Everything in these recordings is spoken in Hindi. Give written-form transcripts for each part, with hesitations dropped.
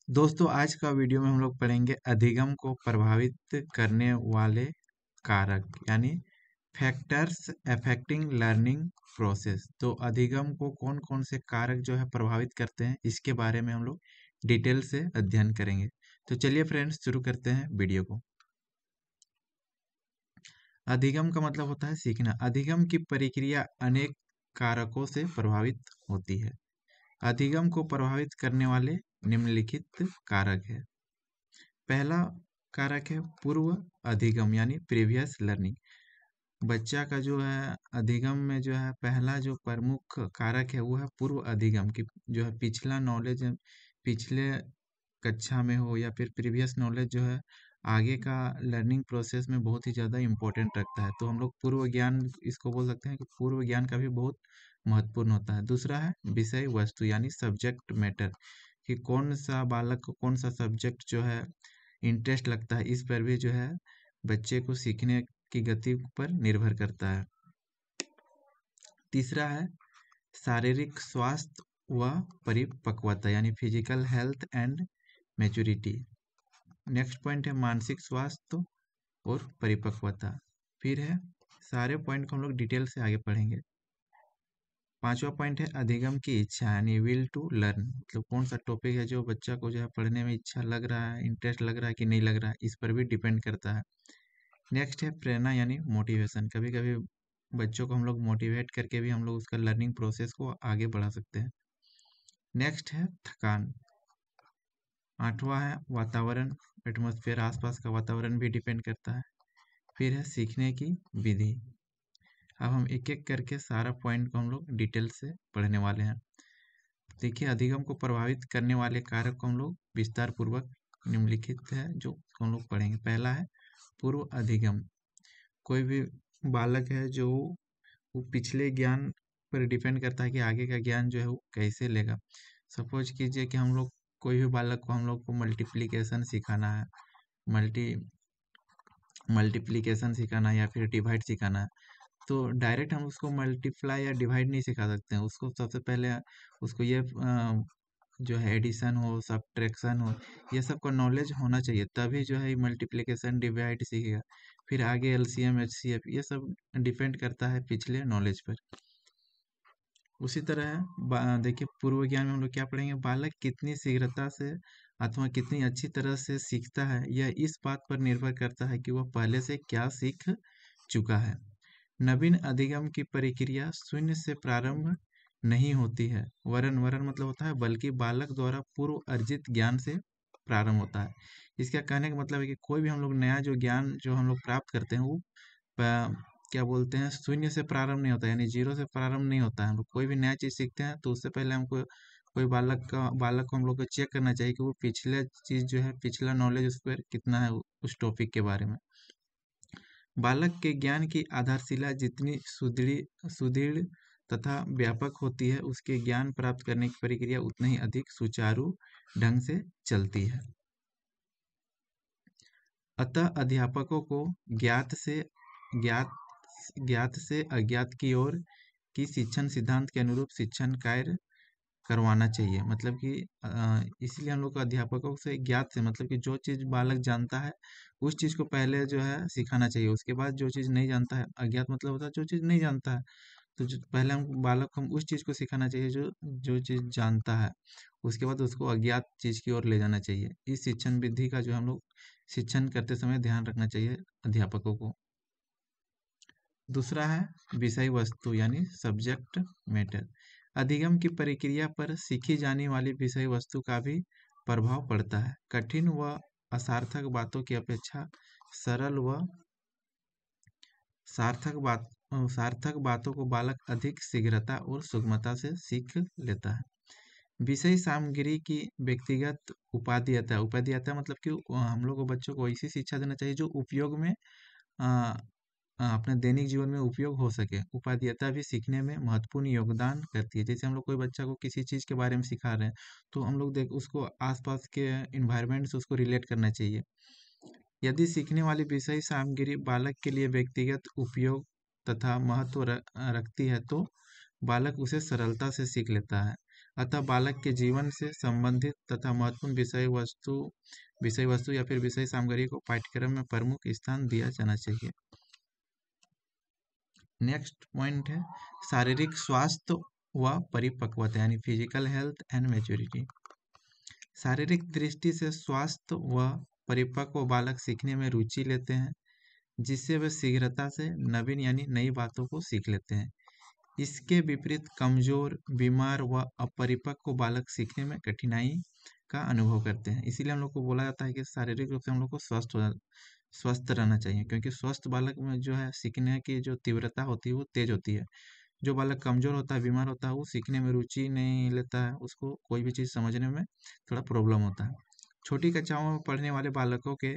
दोस्तों आज का वीडियो में हम लोग पढ़ेंगे अधिगम को प्रभावित करने वाले कारक यानी फैक्टर्स अफेक्टिंग लर्निंग प्रोसेस। तो अधिगम को कौन कौन से कारक जो है प्रभावित करते हैं इसके बारे में हम लोग डिटेल से अध्ययन करेंगे। तो चलिए फ्रेंड्स शुरू करते हैं वीडियो को। अधिगम का मतलब होता है सीखना। अधिगम की प्रक्रिया अनेक कारकों से प्रभावित होती है। अधिगम को प्रभावित करने वाले निम्नलिखित कारक है। पहला कारक है पूर्व अधिगम यानी प्रीवियस लर्निंग। बच्चा का जो है अधिगम में जो है पहला जो प्रमुख कारक है वो है पूर्व अधिगम की जो है पिछला नॉलेज पिछले कक्षा में हो या फिर प्रीवियस नॉलेज जो है आगे का लर्निंग प्रोसेस में बहुत ही ज़्यादा इम्पोर्टेंट रखता है। तो हम लोग पूर्व ज्ञान इसको बोल सकते हैं कि पूर्व ज्ञान का भी बहुत महत्वपूर्ण होता है। दूसरा है विषय वस्तु यानी सब्जेक्ट मैटर कि कौन सा बालक को कौन सा सब्जेक्ट जो है इंटरेस्ट लगता है, इस पर भी जो है बच्चे को सीखने की गति पर निर्भर करता है। तीसरा है शारीरिक स्वास्थ्य व परिपक्वता यानी physical health and maturity. Next point है मानसिक स्वास्थ्य और परिपक्वता। फिर है सारे पॉइंट को हम लोग डिटेल से आगे पढ़ेंगे। पांचवा पॉइंट है अधिगम की इच्छा यानी विल टू लर्न, मतलब कौन सा टॉपिक है जो बच्चा को जो है पढ़ने में इच्छा लग रहा है, इंटरेस्ट लग रहा है कि नहीं लग रहा है, इस पर भी डिपेंड करता है। नेक्स्ट है प्रेरणा यानी मोटिवेशन। कभी कभी बच्चों को हम लोग मोटिवेट करके भी हम लोग उसका लर्निंग प्रोसेस को आगे बढ़ा सकते हैं। नेक्स्ट है थकान। आठवां है वातावरण, एटमॉस्फेयर, आसपास का वातावरण भी डिपेंड करता है। फिर है सीखने की विधि। अब हम एक एक करके सारा पॉइंट को हम लोग डिटेल से पढ़ने वाले हैं। देखिए अधिगम को प्रभावित करने वाले कारक को हम लोग विस्तार पूर्वक निम्नलिखित है जो हम लोग पढ़ेंगे। पहला है पूर्व अधिगम। कोई भी बालक है जो वो पिछले ज्ञान पर डिपेंड करता है कि आगे का ज्ञान जो है वो कैसे लेगा। सपोज कीजिए कि हम लोग कोई भी बालक को हम लोग को मल्टीप्लिकेशन सिखाना है, मल्टी मल्टीप्लिकेशन सिखाना है या फिर डिवाइड सिखाना है, तो डायरेक्ट हम उसको मल्टीप्लाई या डिवाइड नहीं सिखा सकते हैं। उसको सबसे पहले उसको ये जो है एडिशन हो सब्ट्रैक्शन हो ये सब का नॉलेज होना चाहिए, तभी जो है मल्टीप्लिकेशन डिवाइड सीखेगा। फिर आगे एलसीएम एचसीएफ ये सब डिपेंड करता है पिछले नॉलेज पर। उसी तरह है देखिए पूर्व ज्ञान में हम लोग क्या पढ़ेंगे, बालक कितनी शीघ्रता से अथवा कितनी अच्छी तरह से सीखता है यह इस बात पर निर्भर करता है कि वह पहले से क्या सीख चुका है। नवीन अधिगम की प्रक्रिया शून्य से प्रारंभ नहीं होती है, वरन वरन मतलब होता है बल्कि बालक द्वारा पूर्व अर्जित ज्ञान से प्रारंभ होता है। इसका कहने का मतलब है कि कोई भी हम लोग नया जो ज्ञान जो हम लोग प्राप्त करते हैं वो क्या बोलते हैं शून्य से प्रारंभ नहीं होता यानी जीरो से प्रारंभ नहीं होता है। हम लोग कोई भी नया चीज़ सीखते हैं तो उससे पहले हमको कोई बालक को हम लोग को चेक करना चाहिए कि वो पिछले चीज़ जो है पिछला नॉलेज उस पर कितना है उस टॉपिक के बारे में। बालक के ज्ञान की आधारशिला जितनी सुदृढ़ सुदृढ़ तथा व्यापक होती है उसके ज्ञान प्राप्त करने की प्रक्रिया उतनी ही अधिक सुचारू ढंग से चलती है। अतः अध्यापकों को ज्ञात ज्ञात से अज्ञात की ओर की शिक्षण सिद्धांत के अनुरूप शिक्षण कार्य करवाना चाहिए। मतलब कि इसलिए हम लोग को अध्यापकों से ज्ञात से मतलब कि जो चीज़ बालक जानता है उस चीज़ को पहले जो है सिखाना चाहिए, उसके बाद जो चीज़ नहीं जानता है, अज्ञात मतलब होता है जो चीज़ नहीं जानता है, तो जो पहले हम बालक को हम उस चीज़ को सिखाना चाहिए जो जो चीज़ जानता है, उसके बाद उसको अज्ञात चीज़ की ओर ले जाना चाहिए। इस शिक्षण विधि का जो हम लोग शिक्षण करते समय ध्यान रखना चाहिए अध्यापकों को। दूसरा है विषय वस्तु यानी सब्जेक्ट मैटर। अधिगम की प्रक्रिया पर सीखी जाने वाली विषय वस्तु का भी प्रभाव पड़ता है। कठिन व असार्थक बातों की अपेक्षा सरल व सार्थक बातों को बालक अधिक शीघ्रता और सुगमता से सीख लेता है। विषय सामग्री की व्यक्तिगत उपादेयता। उपादेयता मतलब कि हम लोग को बच्चों को ऐसी शिक्षा देना चाहिए जो उपयोग में अपने दैनिक जीवन में उपयोग हो सके। उपादेयता भी सीखने में महत्वपूर्ण योगदान करती है। जैसे हम लोग कोई बच्चा को किसी चीज़ के बारे में सिखा रहे हैं तो हम लोग देख उसको आसपास के इन्वायरमेंट से उसको रिलेट करना चाहिए। यदि सीखने वाली विषय सामग्री बालक के लिए व्यक्तिगत उपयोग तथा महत्व रखती है तो बालक उसे सरलता से सीख लेता है। अतः बालक के जीवन से संबंधित तथा महत्वपूर्ण विषय वस्तु या फिर विषय सामग्री को पाठ्यक्रम में प्रमुख स्थान दिया जाना चाहिए। नेक्स्ट पॉइंट है शारीरिक स्वास्थ्य व परिपक्वता यानी फिजिकल हेल्थ एंड मैच्योरिटी। शारीरिक दृष्टि से स्वस्थ व परिपक्व बालक सीखने में रुचि लेते हैं, जिससे वे शीघ्रता से नवीन यानी नई बातों को सीख लेते हैं। इसके विपरीत कमजोर, बीमार व अपरिपक्व बालक सीखने में कठिनाई का अनुभव करते हैं। इसीलिए हम लोग को बोला जाता है कि शारीरिक रूप से हम लोग को स्वस्थ रहना चाहिए, क्योंकि स्वस्थ बालक में जो है सीखने की जो तीव्रता होती है वो तेज होती है। जो बालक कमजोर होता है, बीमार होता है, वो सीखने में रुचि नहीं लेता है, उसको कोई भी चीज़ समझने में थोड़ा प्रॉब्लम होता है। छोटी कक्षाओं में पढ़ने वाले बालकों के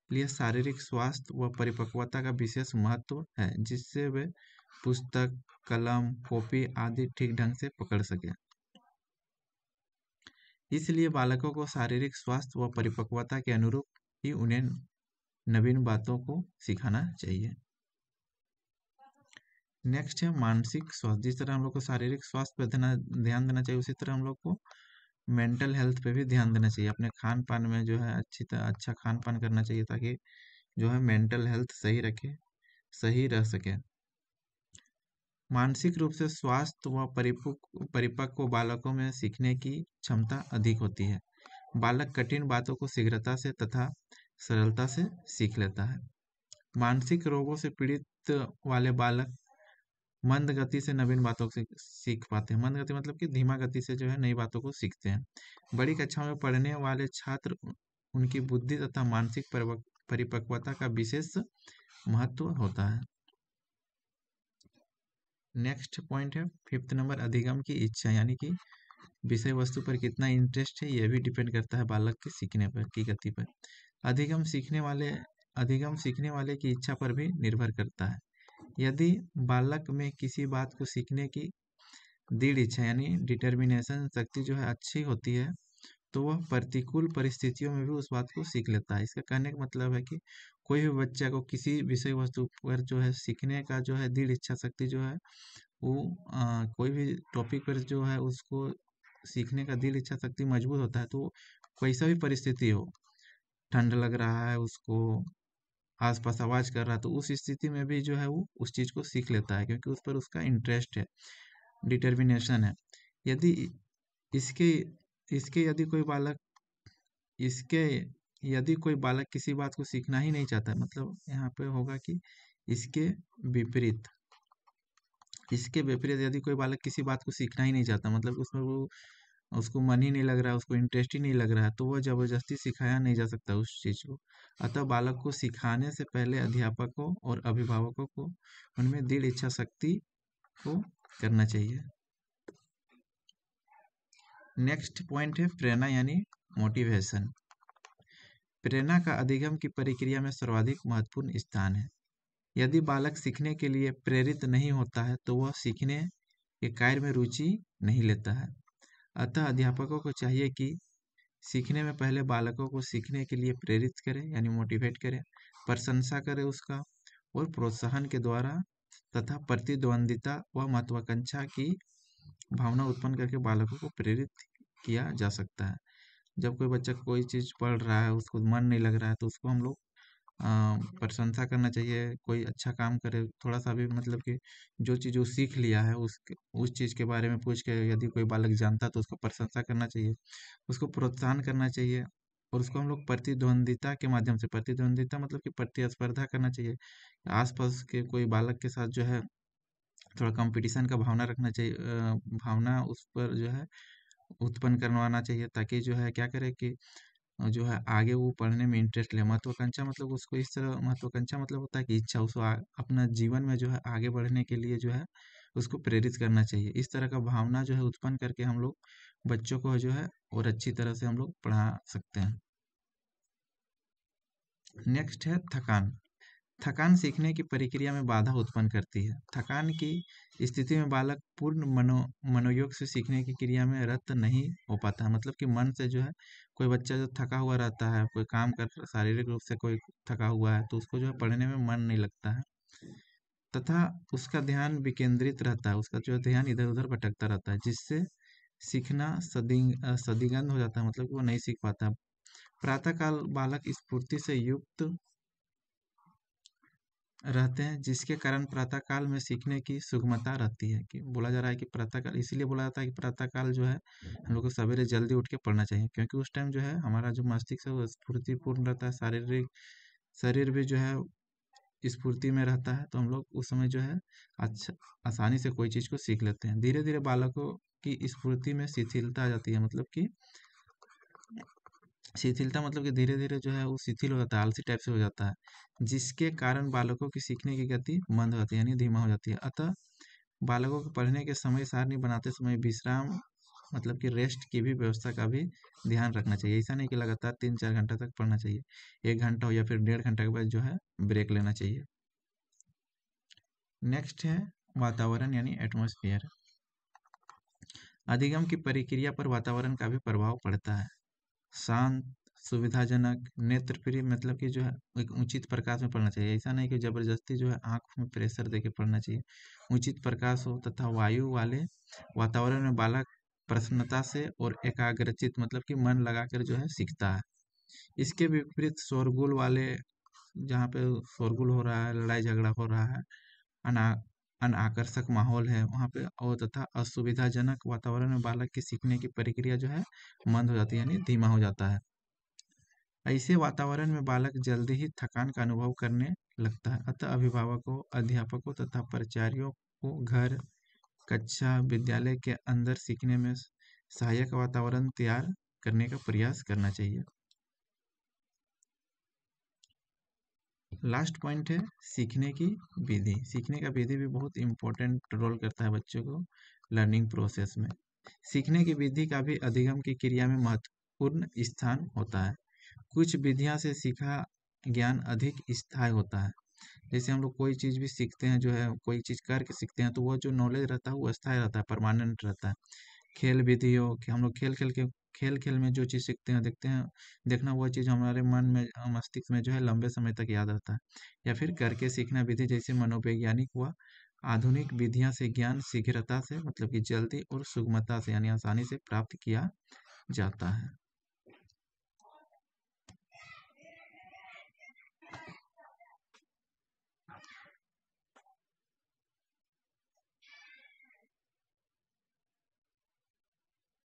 लिए शारीरिक स्वास्थ्य व परिपक्वता का विशेष महत्व है, जिससे वे पुस्तक, कलम, कॉपी आदि ठीक ढंग से पकड़ सके। इसलिए बालकों को शारीरिक स्वास्थ्य व परिपक्वता के अनुरूप ही उन्हें नवीन बातों को सिखाना चाहिए। नेक्स्ट है मानसिक स्वास्थ्य। जिस तरह हम लोग को शारीरिक स्वास्थ्य पर ध्यान देना चाहिए, उसी तरह हम लोग को मेंटल हेल्थ पे भी ध्यान देना चाहिए। अपने खान पान में जो है अच्छा खान पान करना चाहिए, ताकि जो है मेंटल हेल्थ सही रह सके। मानसिक रूप से स्वास्थ्य व परिपक्व बालकों में सीखने की क्षमता अधिक होती है। बालक कठिन बातों को शीघ्रता से तथा सरलता से सीख लेता है। मानसिक रोगों से पीड़ित वाले बालक मंद गति से नवीन बातों को सीख पाते हैं। मंद गति मतलब कि धीमा गति से जो है नई बातों को सीखते हैं। बड़ी कक्षाओं में पढ़ने वाले छात्र उनकी बुद्धि तथा मानसिक परिपक्वता का विशेष महत्व होता है। नेक्स्ट पॉइंट है 5th नंबर, अधिगम की इच्छा, यानी कि विषय वस्तु पर कितना इंटरेस्ट है, यह भी डिपेंड करता है बालक के सीखने पर की गति पर। अधिगम सीखने वाले की इच्छा पर भी निर्भर करता है। यदि बालक में किसी बात को सीखने की दृढ़ इच्छा यानी डिटर्मिनेशन शक्ति जो है अच्छी होती है, तो वह प्रतिकूल परिस्थितियों में भी उस बात को सीख लेता है। इसका कहने का मतलब है कि कोई भी बच्चा को किसी विषय वस्तु पर जो है सीखने का जो है दृढ़ इच्छा शक्ति जो है वो कोई भी टॉपिक पर जो है उसको सीखने का दृढ़ इच्छा शक्ति मजबूत होता है, तो कैसा भी परिस्थिति हो, ठंड लग रहा है, उसको आसपास आवाज कर रहा है, तो उस स्थिति में भी जो है वो उस चीज को सीख लेता है, क्योंकि उस पर उसका इंटरेस्ट है, डिटर्मिनेशन है। यदि इसके इसके यदि कोई बालक इसके यदि कोई बालक किसी बात को सीखना ही नहीं चाहता, मतलब यहाँ पे होगा कि इसके विपरीत इसके विपरीत यदि कोई बालक किसी बात को सीखना ही नहीं चाहता, मतलब उसमें वो उसको मन ही नहीं लग रहा है, उसको इंटरेस्ट ही नहीं लग रहा है, तो वह जबरदस्ती सिखाया नहीं जा सकता उस चीज को। अतः बालक को सिखाने से पहले अध्यापकों और अभिभावकों को उनमें दृढ़ इच्छा शक्ति को करना चाहिए। नेक्स्ट पॉइंट है प्रेरणा यानी मोटिवेशन। प्रेरणा का अधिगम की प्रक्रिया में सर्वाधिक महत्वपूर्ण स्थान है। यदि बालक सीखने के लिए प्रेरित नहीं होता है, तो वह सीखने के कार्य में रुचि नहीं लेता है। अतः अध्यापकों को चाहिए कि सीखने में पहले बालकों को सीखने के लिए प्रेरित करें यानी मोटिवेट करें, प्रशंसा करें उसका, और प्रोत्साहन के द्वारा तथा प्रतिद्वंदिता व महत्वाकांक्षा की भावना उत्पन्न करके बालकों को प्रेरित किया जा सकता है। जब कोई बच्चा कोई चीज़ पढ़ रहा है, उसको मन नहीं लग रहा है, तो उसको हम लोग प्रशंसा करना चाहिए। कोई अच्छा काम करे, थोड़ा सा भी मतलब कि जो चीज़ वो सीख लिया है उस चीज़ के बारे में पूछ के यदि कोई बालक जानता है तो उसको प्रशंसा करना चाहिए, उसको प्रोत्साहन करना चाहिए। और उसको हम लोग प्रतिद्वंदिता के माध्यम से, प्रतिद्वंदिता मतलब कि प्रतिस्पर्धा करना चाहिए। आसपास के कोई बालक के साथ जो है थोड़ा कंपटीशन का भावना रखना चाहिए, भावना उस पर जो है उत्पन्न करवाना चाहिए, ताकि जो है क्या करे कि जो है आगे वो पढ़ने में इंटरेस्ट ले। महत्वाकांक्षा मतलब उसको इस तरह, महत्वाकांक्षा मतलब होता है कि इच्छा, उसको अपना जीवन में जो है आगे बढ़ने के लिए जो है उसको प्रेरित करना चाहिए। इस तरह का भावना जो है उत्पन्न करके हम लोग बच्चों को जो है और अच्छी तरह से हम लोग पढ़ा सकते हैं। नेक्स्ट है थकान। थकान सीखने की प्रक्रिया में बाधा उत्पन्न करती है। थकान की स्थिति में बालक पूर्ण मनोयोग से सीखने की क्रिया में रत नहीं हो पाता है। मतलब कि मन से जो है कोई बच्चा जो थका हुआ रहता है, कोई काम कर शारीरिक रूप से कोई थका हुआ है, तो उसको जो है पढ़ने में मन नहीं लगता है तथा उसका ध्यान विकेंद्रित रहता है, उसका जो ध्यान इधर उधर भटकता रहता है, जिससे सीखना सदिगंध हो जाता है, मतलब कि वो नहीं सीख पाता। प्रातःकाल बालक स्फूर्ति से युक्त रहते हैं, जिसके कारण प्रातःकाल में सीखने की सुगमता रहती है। कि बोला जा रहा है कि प्रातःकाल इसीलिए बोला जाता है कि प्रातःकाल जो है हम लोग को सवेरे जल्दी उठ के पढ़ना चाहिए, क्योंकि उस टाइम जो है हमारा जो मस्तिष्क है वो स्फूर्तिपूर्ण रहता है, शारीरिक शरीर भी जो है स्फूर्ति में रहता है, तो हम लोग उस समय जो है अच्छा आसानी से कोई चीज़ को सीख लेते हैं। धीरे धीरे बालकों की स्फूर्ति में शिथिलता आ जाती है, मतलब कि शिथिलता मतलब कि धीरे धीरे जो है वो शिथिल हो जाता है, आलसी टाइप से हो जाता है, जिसके कारण बालकों की सीखने की गति मंद हो जाती है, यानी धीमा हो जाती है। अतः बालकों को पढ़ने के समय सारणी बनाते समय विश्राम मतलब कि रेस्ट की भी व्यवस्था का भी ध्यान रखना चाहिए। ऐसा नहीं कि लगातार 3-4 घंटा तक पढ़ना चाहिए, 1 घंटा हो या फिर 1.5 घंटा के बाद जो है ब्रेक लेना चाहिए। नेक्स्ट है वातावरण यानी एटमॉस्फेयर। अधिगम की प्रक्रिया पर वातावरण का भी प्रभाव पड़ता है। शांत, सुविधाजनक, नेत्रप्रिय मतलब कि जो है एक उचित प्रकाश में पढ़ना चाहिए। ऐसा नहीं कि जबरदस्ती जो है आँख में प्रेशर देके पढ़ना चाहिए। उचित प्रकाश हो तथा वायु वाले वातावरण में बालक प्रसन्नता से और एकाग्रचित मतलब कि मन लगाकर जो है सीखता है। इसके विपरीत शोरगुल वाले, जहाँ पे शोरगुल हो रहा है, लड़ाई झगड़ा हो रहा है, अना अनाकर्षक माहौल है वहाँ पे, और तथा असुविधाजनक वातावरण में बालक की सीखने की प्रक्रिया जो है मंद हो जाती है, यानी धीमा हो जाता है। ऐसे वातावरण में बालक जल्दी ही थकान का अनुभव करने लगता है। अतः अभिभावकों, अध्यापकों तथा प्राचार्यों को घर, कक्षा, विद्यालय के अंदर सीखने में सहायक वातावरण तैयार करने का प्रयास करना चाहिए। लास्ट पॉइंट है सीखने की विधि। सीखने का विधि भी बहुत इम्पोर्टेंट रोल करता है बच्चों को लर्निंग प्रोसेस में। सीखने की विधि का भी अधिगम की क्रिया में महत्वपूर्ण स्थान होता है। कुछ विधियां से सीखा ज्ञान अधिक स्थायी होता है। जैसे हम लोग कोई चीज़ भी सीखते हैं, जो है कोई चीज़ करके सीखते हैं, तो वो जो नॉलेज रहता है वो स्थायी रहता है, परमानेंट रहता है। खेल विधि हो कि हम लोग खेल खेल में जो चीज़ सीखते हैं, देखते हैं, देखना वो चीज़ हमारे मन में मस्तिष्क में जो है लंबे समय तक याद रहता है। या फिर करके सीखना विधि जैसे मनोवैज्ञानिक हुआ। आधुनिक विधियां से ज्ञान शीघ्रता से मतलब कि जल्दी और सुगमता से यानी आसानी से प्राप्त किया जाता है।